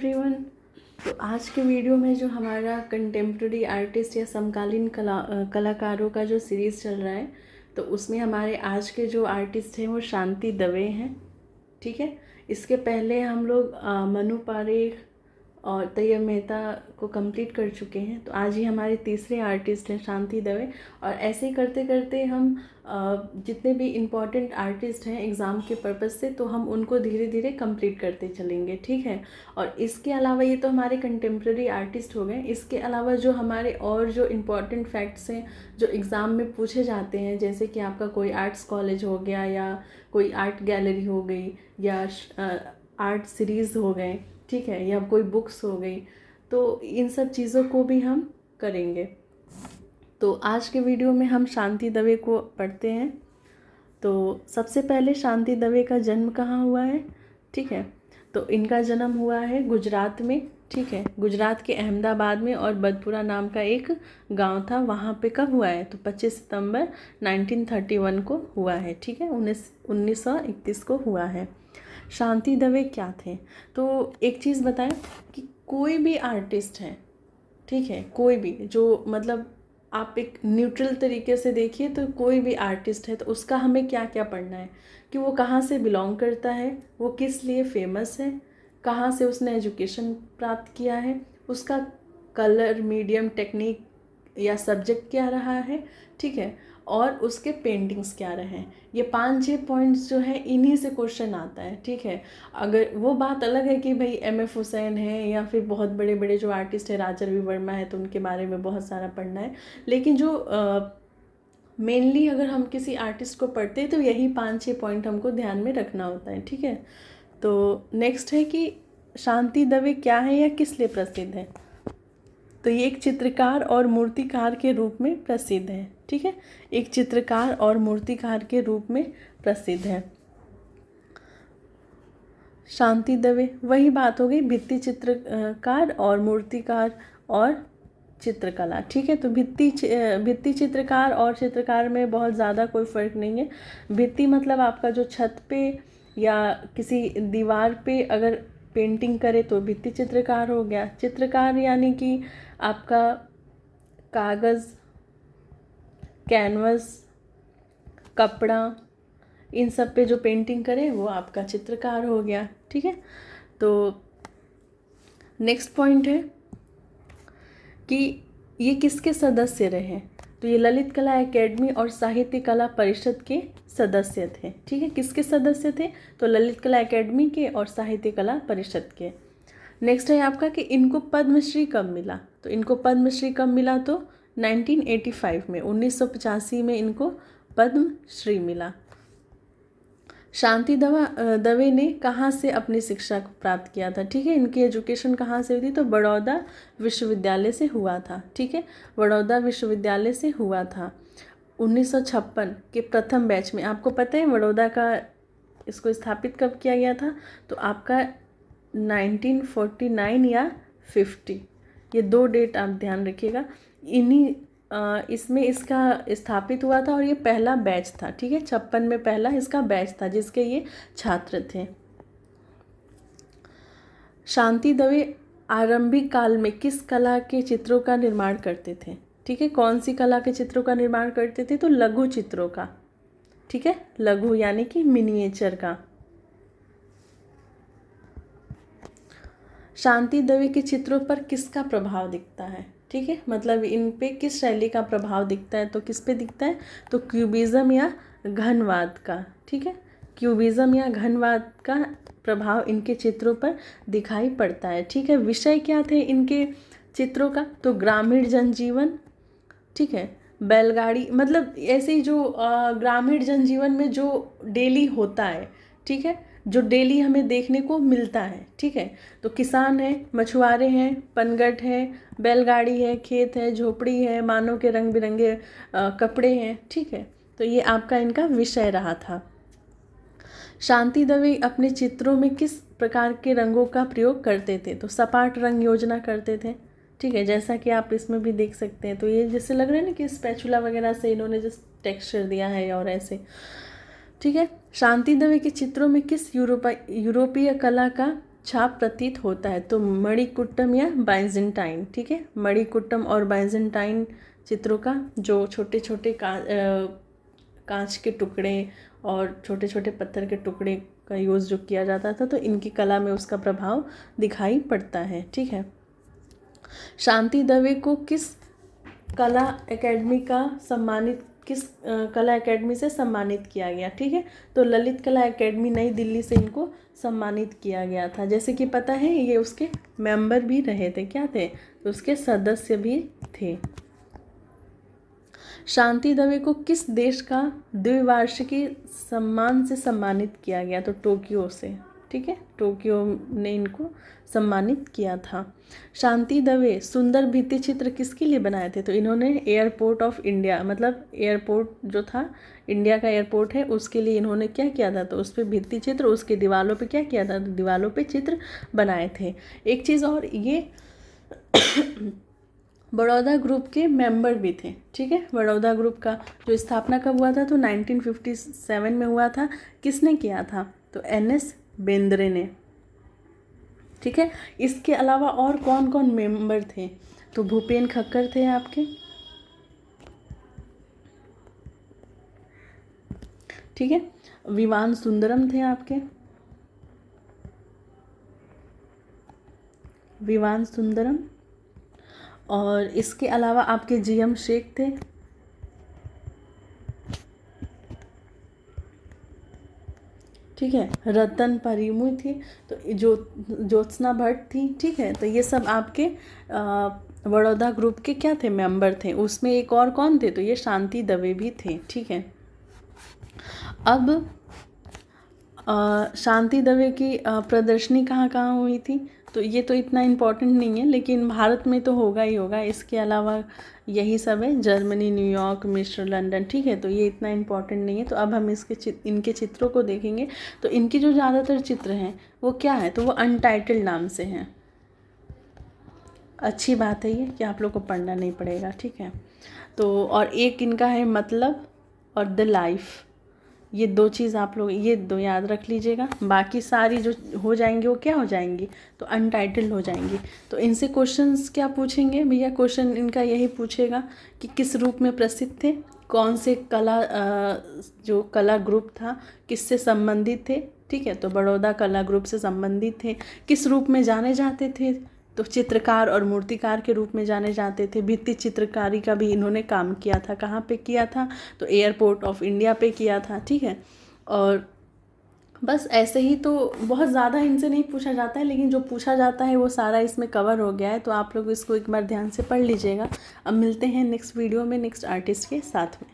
Everyone. तो आज के वीडियो में जो हमारा कंटेम्प्रेरी आर्टिस्ट या समकालीन कलाकारों का जो सीरीज़ चल रहा है, तो उसमें हमारे आज के जो आर्टिस्ट हैं वो शांति दवे हैं। ठीक है, इसके पहले हम लोग मनु पारेख और तैयब मेहता को कंप्लीट कर चुके हैं। तो आज ही हमारे तीसरे आर्टिस्ट हैं शांति दवे। और ऐसे ही करते करते हम जितने भी इम्पॉर्टेंट आर्टिस्ट हैं एग्ज़ाम के पर्पज़ से, तो हम उनको धीरे धीरे कंप्लीट करते चलेंगे। ठीक है, और इसके अलावा ये तो हमारे कंटेम्प्रेरी आर्टिस्ट हो गए। इसके अलावा जो हमारे और जो इम्पॉर्टेंट फैक्ट्स हैं जो एग्ज़ाम में पूछे जाते हैं, जैसे कि आपका कोई आर्ट्स कॉलेज हो गया या कोई आर्ट गैलरी हो गई या आर्ट सीरीज़ हो गए, ठीक है, या कोई बुक्स हो गई, तो इन सब चीज़ों को भी हम करेंगे। तो आज के वीडियो में हम शांति दवे को पढ़ते हैं। तो सबसे पहले शांति दवे का जन्म कहाँ हुआ है? ठीक है, तो इनका जन्म हुआ है गुजरात में। ठीक है, गुजरात के अहमदाबाद में, और बदपुरा नाम का एक गांव था, वहाँ पे कब हुआ है? तो 25 सितंबर 1931 को हुआ है। ठीक है, 1931 को हुआ है। शांति दवे क्या थे? तो एक चीज़ बताएं कि कोई भी आर्टिस्ट है, ठीक है, कोई भी जो मतलब आप एक न्यूट्रल तरीके से देखिए, तो कोई भी आर्टिस्ट है तो उसका हमें क्या क्या पढ़ना है कि वो कहाँ से बिलोंग करता है, वो किस लिए फेमस है, कहाँ से उसने एजुकेशन प्राप्त किया है, उसका कलर मीडियम टेक्निक या सब्जेक्ट क्या रहा है, ठीक है, और उसके पेंटिंग्स क्या रहे हैं। ये 5-6 पॉइंट्स जो हैं इन्हीं से क्वेश्चन आता है। ठीक है, अगर वो बात अलग है कि भाई M.F. हुसैन है या फिर बहुत बड़े बड़े जो आर्टिस्ट है, राजा रवि वर्मा है, तो उनके बारे में बहुत सारा पढ़ना है। लेकिन जो मेनली अगर हम किसी आर्टिस्ट को पढ़ते हैं तो यही 5-6 पॉइंट हमको ध्यान में रखना होता है। ठीक है, तो नेक्स्ट है कि शांति दवे क्या है या किस लिए प्रसिद्ध है? तो ये एक चित्रकार और मूर्तिकार के रूप में प्रसिद्ध है। ठीक है, एक चित्रकार और मूर्तिकार के रूप में प्रसिद्ध है शांति दवे। वही बात हो गई भित्ति चित्रकार और मूर्तिकार और चित्रकला। ठीक है, तो भित्ति चित्रकार और चित्रकार में बहुत ज़्यादा कोई फ़र्क नहीं है। भित्ति मतलब आपका जो छत पे या किसी दीवार पे अगर पेंटिंग करे तो भित्ति चित्रकार हो गया। चित्रकार यानी कि आपका कागज़, कैनवस, कपड़ा, इन सब पे जो पेंटिंग करे वो आपका चित्रकार हो गया। ठीक है, तो नेक्स्ट पॉइंट है कि ये किसके सदस्य रहे? तो ये ललित कला एकेडमी और साहित्य कला परिषद के सदस्य थे। ठीक है, किसके सदस्य थे? तो ललित कला एकेडमी के और साहित्य कला परिषद के। नेक्स्ट है आपका कि इनको पद्मश्री कब मिला? तो इनको पद्मश्री कब मिला? तो 1985 में, 1985 में इनको पद्मश्री मिला। शांति दवे ने कहाँ से अपनी शिक्षा को प्राप्त किया था? ठीक है, इनकी एजुकेशन कहाँ से हुई थी? तो बड़ौदा विश्वविद्यालय से हुआ था। ठीक है, बड़ौदा विश्वविद्यालय से हुआ था 1956 के प्रथम बैच में। आपको पता है बड़ौदा का इसको स्थापित कब किया गया था? तो आपका 1949 या 50, ये 2 डेट आप ध्यान रखिएगा। इन्हीं इसमें इसका स्थापित हुआ था और ये पहला बैच था। ठीक है, 56 में पहला इसका बैच था जिसके ये छात्र थे। शांति दवे आरंभिक काल में किस कला के चित्रों का निर्माण करते थे? ठीक है, कौन सी कला के चित्रों का निर्माण करते थे? तो लघु चित्रों का। ठीक है, लघु यानी कि मिनिएचर का। शांति दवे के चित्रों पर किसका प्रभाव दिखता है? ठीक है, मतलब इन पे किस शैली का प्रभाव दिखता है? तो किस पे दिखता है? तो क्यूबिज्म या घनवाद का। ठीक है, क्यूबिज्म या घनवाद का प्रभाव इनके चित्रों पर दिखाई पड़ता है। ठीक है, विषय क्या थे इनके चित्रों का? तो ग्रामीण जनजीवन, ठीक है, बैलगाड़ी, मतलब ऐसे ही जो ग्रामीण जनजीवन में जो डेली होता है, ठीक है, जो डेली हमें देखने को मिलता है। ठीक है, तो किसान है, मछुआरे हैं, पनघट है, बैलगाड़ी है, खेत है, झोपड़ी है, मानव के रंग बिरंगे कपड़े हैं। ठीक है, तो ये आपका इनका विषय रहा था। शांति दवे अपने चित्रों में किस प्रकार के रंगों का प्रयोग करते थे? तो सपाट रंग योजना करते थे। ठीक है, जैसा कि आप इसमें भी देख सकते हैं। तो ये जैसे लग रहा है ना कि स्पैचुला वगैरह से इन्होंने जस्ट टेक्सचर दिया है और ऐसे। ठीक है, शांति दवे के चित्रों में किस यूरोपीय कला का छाप प्रतीत होता है। तो मणिकुट्टम या बाइजेंटाइन, ठीक है, मणिकुट्टम और बाइजेंटाइन चित्रों का जो छोटे छोटे कांच के टुकड़े और छोटे छोटे पत्थर के टुकड़े का यूज़ जो किया जाता था, तो इनकी कला में उसका प्रभाव दिखाई पड़ता है, ठीक है। शांति दवे को किस कला एकेडमी से सम्मानित किया गया, ठीक है। तो ललित कला एकेडमी नई दिल्ली से इनको सम्मानित किया गया था। जैसे कि पता है ये उसके मेंबर भी रहे थे, क्या थे, तो उसके सदस्य भी थे। शांति दवे को किस देश का द्विवार्षिकी सम्मान से सम्मानित किया गया, तो टोक्यो से, ठीक है, टोक्यो ने इनको सम्मानित किया था। शांति दवे सुंदर भित्ति चित्र किसके लिए बनाए थे, तो इन्होंने एयरपोर्ट ऑफ इंडिया, मतलब एयरपोर्ट जो था, इंडिया का एयरपोर्ट है, उसके लिए इन्होंने क्या किया था, तो उस पर भित्ति चित्र, उसके दीवारों पे क्या किया था, तो दीवारों पे चित्र बनाए थे। एक चीज़ और, ये बड़ौदा ग्रुप के मेंबर भी थे, ठीक है। बड़ौदा ग्रुप का जो स्थापना कब हुआ था, तो 1957 में हुआ था। किसने किया था, तो NS बेंद्रे ने, ठीक है। इसके अलावा और कौन कौन मेंबर थे, तो भूपेन खक्कर थे आपके, ठीक है, विवान सुंदरम थे आपके, विवान सुंदरम, और इसके अलावा आपके GM शेख थे, ठीक है, रतन परिमु थी, तो ज्योत्सना भट्ट थी, ठीक है। तो ये सब आपके बड़ौदा ग्रुप के क्या थे, मेंबर थे। उसमें एक और कौन थे, तो ये शांति दवे भी थे, ठीक है। अब शांति दवे की प्रदर्शनी कहाँ कहाँ हुई थी, तो ये तो इतना इम्पोर्टेंट नहीं है, लेकिन भारत में तो होगा ही होगा। इसके अलावा यही सब है, जर्मनी, न्यूयॉर्क, मिस्र, लंदन, ठीक है। तो ये इतना इम्पोर्टेंट नहीं है। तो अब हम इनके चित्रों को देखेंगे। तो इनकी जो ज़्यादातर चित्र हैं वो क्या है, तो वो अनटाइटल्ड नाम से हैं। अच्छी बात है ये कि आप लोग को पढ़ना नहीं पड़ेगा, ठीक है। तो और एक इनका है मतलब और द लाइफ, ये दो चीज़ आप लोग ये दो याद रख लीजिएगा। बाकी सारी जो हो जाएंगी वो क्या हो जाएंगी, तो अनटाइटल्ड हो जाएंगी। तो इनसे क्वेश्चंस क्या पूछेंगे भैया, क्वेश्चन इनका यही पूछेगा कि किस रूप में प्रसिद्ध थे, कौन से जो कला ग्रुप था किससे संबंधित थे, ठीक है। तो बड़ौदा कला ग्रुप से संबंधित थे। किस रूप में जाने जाते थे, तो चित्रकार और मूर्तिकार के रूप में जाने जाते थे। भित्ति चित्रकारी का भी इन्होंने काम किया था। कहाँ पे किया था, तो एयरपोर्ट ऑफ इंडिया पे किया था, ठीक है। और बस ऐसे ही, तो बहुत ज़्यादा इनसे नहीं पूछा जाता है, लेकिन जो पूछा जाता है वो सारा इसमें कवर हो गया है। तो आप लोग इसको एक बार ध्यान से पढ़ लीजिएगा। अब मिलते हैं नेक्स्ट वीडियो में नेक्स्ट आर्टिस्ट के साथ में।